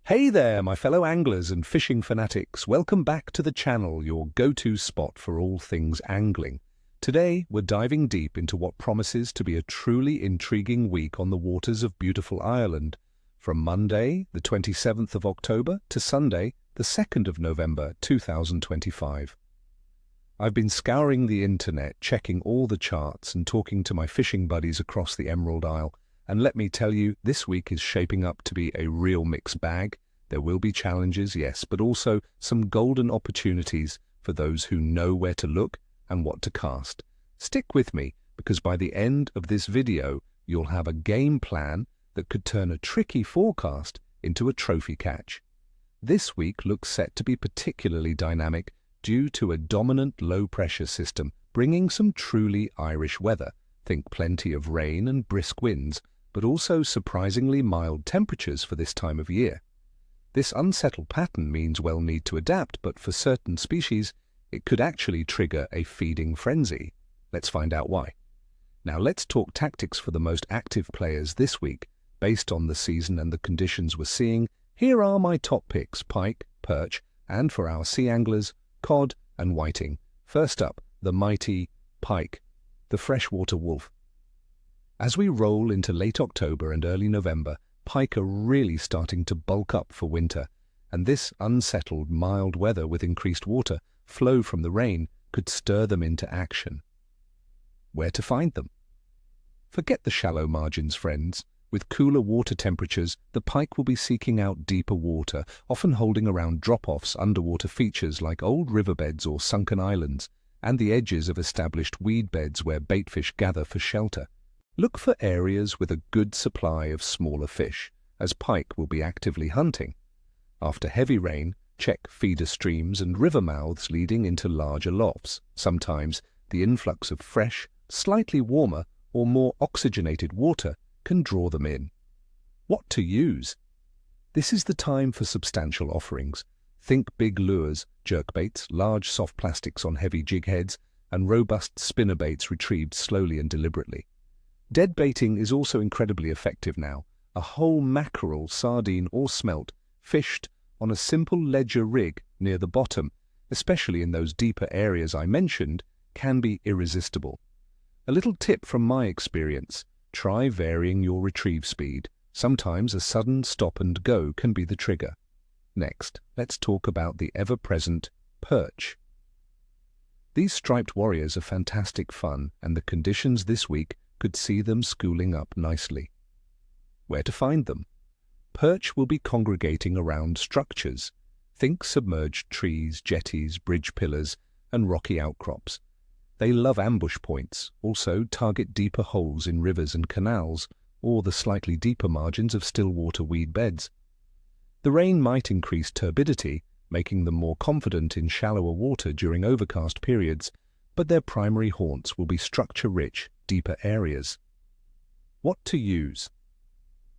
Hey there, my fellow anglers and fishing fanatics. Welcome back to the channel, your go-to spot for all things angling. Today, we're diving deep into what promises to be a truly intriguing week on the waters of beautiful Ireland, from Monday, the 27th of October, to Sunday, the 2nd of November, 2025. I've been scouring the internet, checking all the charts and talking to my fishing buddies across the Emerald Isle. And let me tell you, this week is shaping up to be a real mixed bag. There will be challenges, yes, but also some golden opportunities for those who know where to look and what to cast. Stick with me, because by the end of this video, you'll have a game plan that could turn a tricky forecast into a trophy catch. This week looks set to be particularly dynamic due to a dominant low-pressure system bringing some truly Irish weather. Think plenty of rain and brisk winds, but also surprisingly mild temperatures for this time of year. This unsettled pattern means we'll need to adapt, but for certain species, it could actually trigger a feeding frenzy. Let's find out why. Now let's talk tactics for the most active players this week. Based on the season and the conditions we're seeing, here are my top picks: pike, perch, and for our sea anglers, cod and whiting. First up, the mighty pike, the freshwater wolf. As we roll into late October and early November, pike are really starting to bulk up for winter, and this unsettled, mild weather with increased water flow from the rain could stir them into action. Where to find them? Forget the shallow margins, friends. With cooler water temperatures, the pike will be seeking out deeper water, often holding around drop-offs, underwater features like old riverbeds or sunken islands, and the edges of established weed beds where baitfish gather for shelter. Look for areas with a good supply of smaller fish, as pike will be actively hunting. After heavy rain, check feeder streams and river mouths leading into larger lofts. Sometimes the influx of fresh, slightly warmer or more oxygenated water can draw them in. What to use? This is the time for substantial offerings. Think big lures, jerkbaits, large soft plastics on heavy jig heads, and robust spinnerbaits retrieved slowly and deliberately. Dead baiting is also incredibly effective now. A whole mackerel, sardine or smelt fished on a simple ledger rig near the bottom, especially in those deeper areas I mentioned, can be irresistible. A little tip from my experience: try varying your retrieve speed. Sometimes a sudden stop and go can be the trigger. Next, let's talk about the ever-present perch. These striped warriors are fantastic fun, and the conditions this week could see them schooling up nicely. Where to find them? Perch will be congregating around structures. Think submerged trees, jetties, bridge pillars, and rocky outcrops. They love ambush points, also target deeper holes in rivers and canals, or the slightly deeper margins of still water weed beds. The rain might increase turbidity, making them more confident in shallower water during overcast periods, but their primary haunts will be structure-rich, deeper areas. What to use?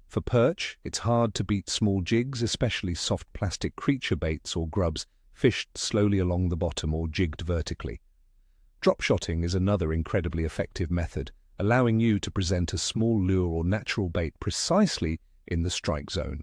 For perch, it's hard to beat small jigs, especially soft plastic creature baits or grubs fished slowly along the bottom or jigged vertically. Drop-shotting is another incredibly effective method, allowing you to present a small lure or natural bait precisely in the strike zone.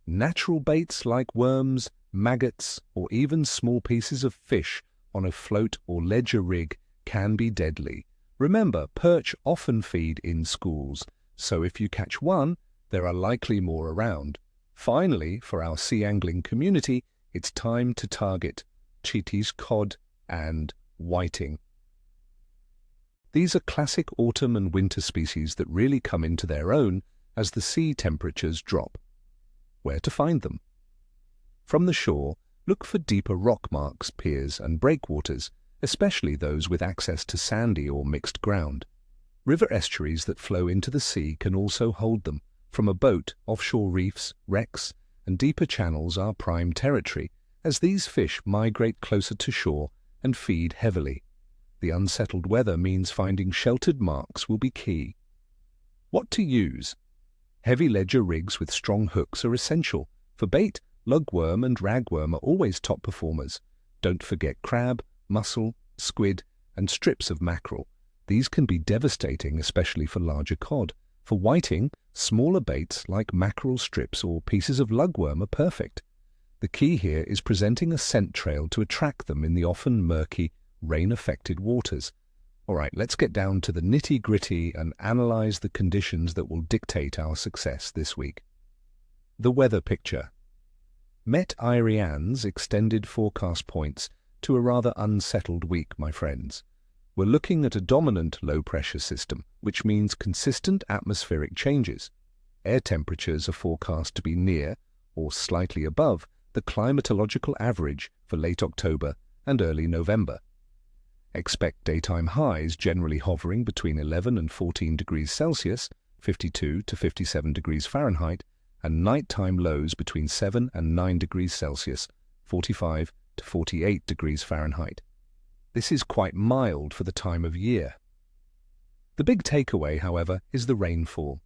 Natural baits like worms, maggots, or even small pieces of fish on a float or ledger rig can be deadly. Remember, perch often feed in schools, so if you catch one, there are likely more around. Finally, for our sea angling community, it's time to target cheaties, cod, and whiting. These are classic autumn and winter species that really come into their own as the sea temperatures drop. Where to find them? From the shore, look for deeper rock marks, piers, and breakwaters, especially those with access to sandy or mixed ground. River estuaries that flow into the sea can also hold them. From a boat, offshore reefs, wrecks, and deeper channels are prime territory, as these fish migrate closer to shore and feed heavily. The unsettled weather means finding sheltered marks will be key. What to use? Heavy ledger rigs with strong hooks are essential. For bait, lugworm and ragworm are always top performers. Don't forget crab, mussel, squid, and strips of mackerel. These can be devastating, especially for larger cod. For whiting, Smaller baits like mackerel strips or pieces of lugworm are perfect. The key here is presenting a scent trail to attract them in the often murky, rain-affected waters. Alright, let's get down to the nitty-gritty and analyze the conditions that will dictate our success this week. The weather picture. Met Irian's extended forecast points to a rather unsettled week, my friends. We're looking at a dominant low-pressure system, which means consistent atmospheric changes. Air temperatures are forecast to be near, or slightly above, the climatological average for late October and early November. Expect daytime highs generally hovering between 11 and 14 degrees Celsius, 52 to 57 degrees Fahrenheit, and nighttime lows between 7 and 9 degrees Celsius, 45 to 48 degrees Fahrenheit. This is quite mild for the time of year. The big takeaway, however, is the rainfall.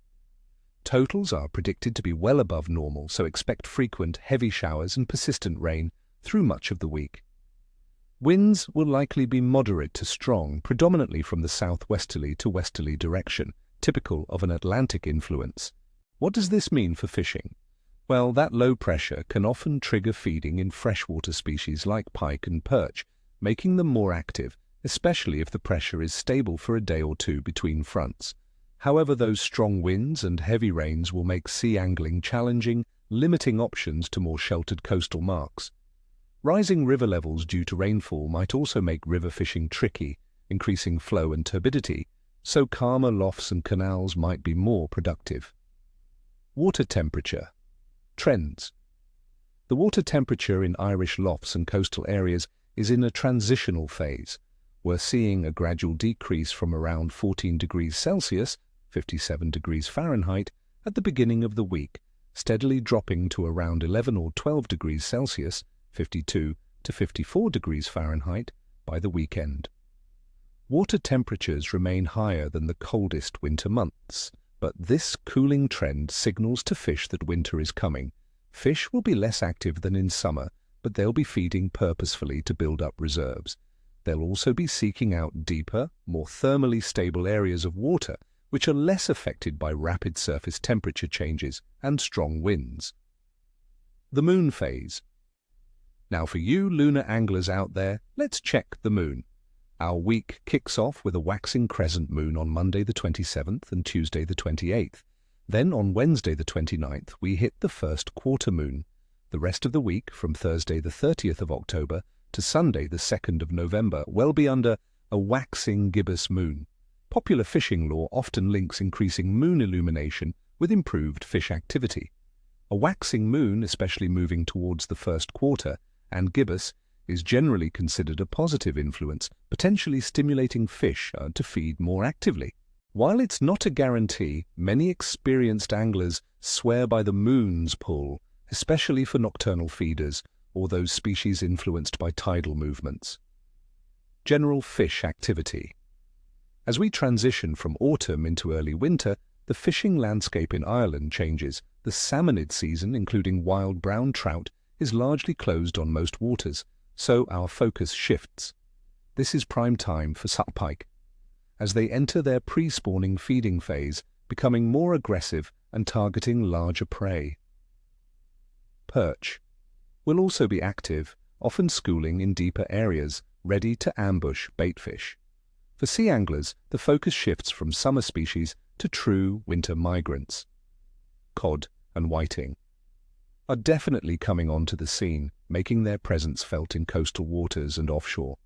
Totals are predicted to be well above normal, so expect frequent heavy showers and persistent rain through much of the week. Winds will likely be moderate to strong, predominantly from the southwesterly to westerly direction, typical of an Atlantic influence. What does this mean for fishing? Well, that low pressure can often trigger feeding in freshwater species like pike and perch, making them more active, especially if the pressure is stable for a day or two between fronts. However, those strong winds and heavy rains will make sea angling challenging, limiting options to more sheltered coastal marks. Rising river levels due to rainfall might also make river fishing tricky, increasing flow and turbidity, so calmer lofts and canals might be more productive. Water temperature. Trends. The water temperature in Irish lofts and coastal areas is in a transitional phase. We're seeing a gradual decrease from around 14 degrees Celsius, 57 degrees Fahrenheit, at the beginning of the week, steadily dropping to around 11 or 12 degrees Celsius, 52 to 54 degrees Fahrenheit, by the weekend. Water temperatures remain higher than the coldest winter months, but this cooling trend signals to fish that winter is coming. Fish will be less active than in summer, but they'll be feeding purposefully to build up reserves. They'll also be seeking out deeper, more thermally stable areas of water, which are less affected by rapid surface temperature changes and strong winds. The moon phase. Now for you lunar anglers out there, let's check the moon. Our week kicks off with a waxing crescent moon on Monday the 27th and Tuesday the 28th. Then on Wednesday the 29th, we hit the first quarter moon. The rest of the week, from Thursday the 30th of October to Sunday the 2nd of November, will be under a waxing gibbous moon. Popular fishing lore often links increasing moon illumination with improved fish activity. A waxing moon, especially moving towards the first quarter, and gibbous, is generally considered a positive influence, potentially stimulating fish to feed more actively. While it's not a guarantee, many experienced anglers swear by the moon's pull, especially for nocturnal feeders or those species influenced by tidal movements. General fish activity. As we transition from autumn into early winter, the fishing landscape in Ireland changes. The salmonid season, including wild brown trout, is largely closed on most waters, so our focus shifts. This is prime time for suck pike, as they enter their pre-spawning feeding phase, becoming more aggressive and targeting larger prey. Perch will also be active, often schooling in deeper areas, ready to ambush baitfish. For sea anglers, the focus shifts from summer species to true winter migrants. Cod and whiting are definitely coming onto the scene, making their presence felt in coastal waters and offshore.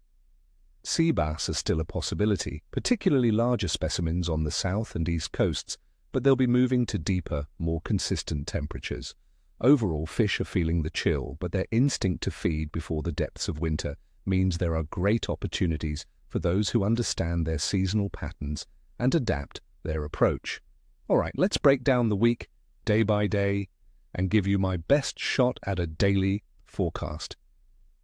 Sea bass are still a possibility, particularly larger specimens on the south and east coasts, but they'll be moving to deeper, more consistent temperatures. Overall, fish are feeling the chill, but their instinct to feed before the depths of winter means there are great opportunities for those who understand their seasonal patterns and adapt their approach. All right, let's break down the week, day by day, and give you my best shot at a daily forecast.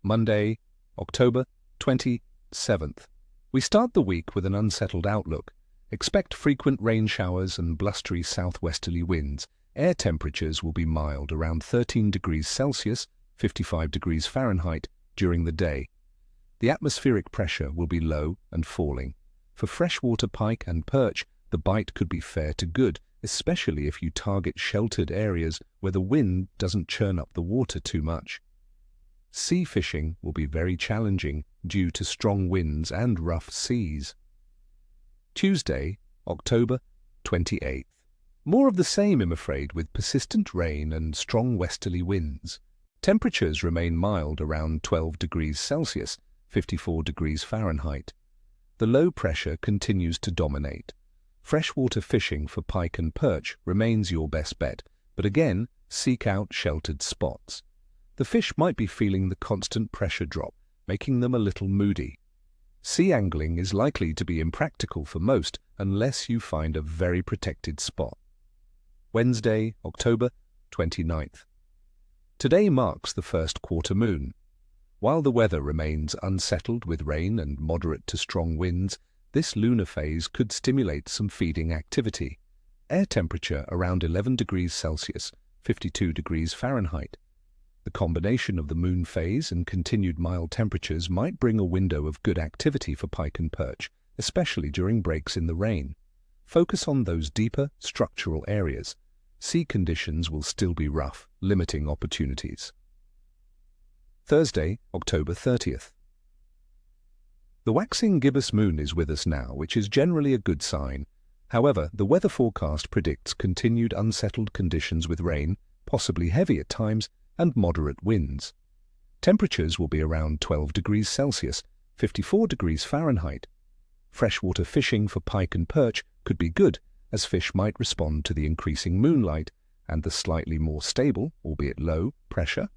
Monday, October 27th. We start the week with an unsettled outlook. Expect frequent rain showers and blustery southwesterly winds. Air temperatures will be mild, around 13 degrees Celsius, 55 degrees Fahrenheit, during the day. The atmospheric pressure will be low and falling. For freshwater pike and perch, the bite could be fair to good, especially if you target sheltered areas where the wind doesn't churn up the water too much. Sea fishing will be very challenging due to strong winds and rough seas. Tuesday, October 28th. More of the same, I'm afraid, with persistent rain and strong westerly winds. Temperatures remain mild around 12 degrees Celsius, 54 degrees Fahrenheit. The low pressure continues to dominate. Freshwater fishing for pike and perch remains your best bet, but again, seek out sheltered spots. The fish might be feeling the constant pressure drop, making them a little moody. Sea angling is likely to be impractical for most unless you find a very protected spot. Wednesday, October 29th. Today marks the first quarter moon. While the weather remains unsettled with rain and moderate to strong winds, this lunar phase could stimulate some feeding activity. Air temperature around 11 degrees Celsius, 52 degrees Fahrenheit. The combination of the moon phase and continued mild temperatures might bring a window of good activity for pike and perch, especially during breaks in the rain. Focus on those deeper, structural areas. Sea conditions will still be rough, limiting opportunities. Thursday, October 30th. The waxing gibbous moon is with us now, which is generally a good sign. However, the weather forecast predicts continued unsettled conditions with rain, possibly heavy at times, and moderate winds. Temperatures will be around 12 degrees Celsius, 54 degrees Fahrenheit. Freshwater fishing for pike and perch could be good, as fish might respond to the increasing moonlight and the slightly more stable, albeit low, pressure.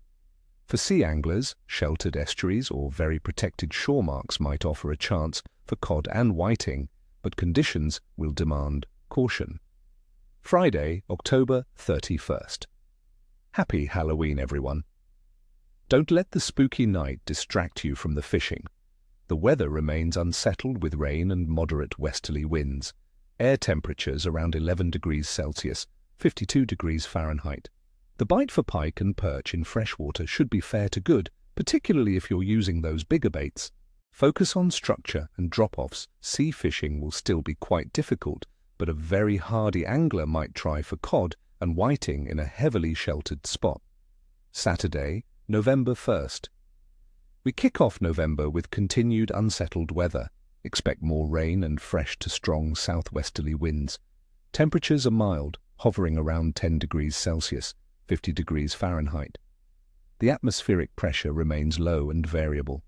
For sea anglers, sheltered estuaries or very protected shore marks might offer a chance for cod and whiting, but conditions will demand caution. Friday, October 31st. Happy Halloween, everyone. Don't let the spooky night distract you from the fishing. The weather remains unsettled with rain and moderate westerly winds. Air temperatures around 11 degrees Celsius, 52 degrees Fahrenheit. The bite for pike and perch in freshwater should be fair to good, particularly if you're using those bigger baits. Focus on structure and drop-offs. Sea fishing will still be quite difficult, but a very hardy angler might try for cod and whiting in a heavily sheltered spot. Saturday, November 1st. We kick off November with continued unsettled weather. Expect more rain and fresh to strong southwesterly winds. Temperatures are mild, hovering around 10 degrees Celsius, 50 degrees Fahrenheit. The atmospheric pressure remains low and variable.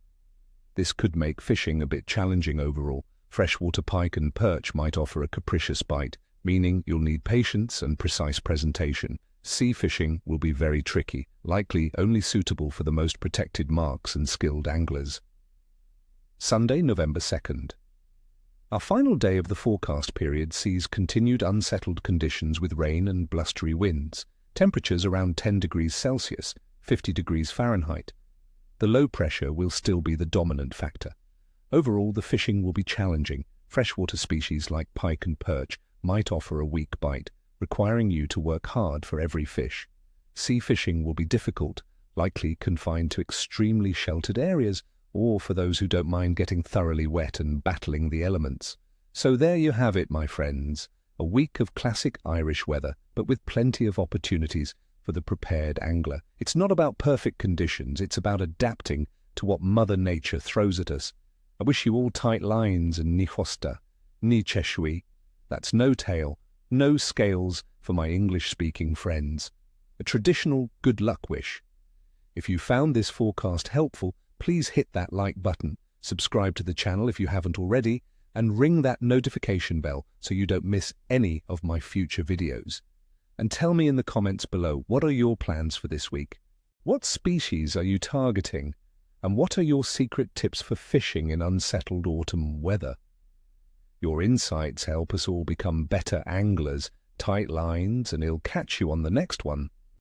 This could make fishing a bit challenging overall. Freshwater pike and perch might offer a capricious bite, meaning you'll need patience and precise presentation. Sea fishing will be very tricky, likely only suitable for the most protected marks and skilled anglers. Sunday, November 2nd. Our final day of the forecast period sees continued unsettled conditions with rain and blustery winds. Temperatures around 10 degrees Celsius, 50 degrees Fahrenheit. The low pressure will still be the dominant factor. Overall, the fishing will be challenging. Freshwater species like pike and perch might offer a weak bite, requiring you to work hard for every fish. Sea fishing will be difficult, likely confined to extremely sheltered areas, or for those who don't mind getting thoroughly wet and battling the elements. So there you have it, my friends. A week of classic Irish weather, but with plenty of opportunities for the prepared angler. It's not about perfect conditions, it's about adapting to what Mother Nature throws at us. I wish you all tight lines and ni hosta, ni cheshui. That's no tail, no scales for my English-speaking friends. A traditional good luck wish. If you found this forecast helpful, please hit that like button, subscribe to the channel if you haven't already, and ring that notification bell so you don't miss any of my future videos. And tell me in the comments below, what are your plans for this week? What species are you targeting? And what are your secret tips for fishing in unsettled autumn weather? Your insights help us all become better anglers. Tight lines, and I'll catch you on the next one.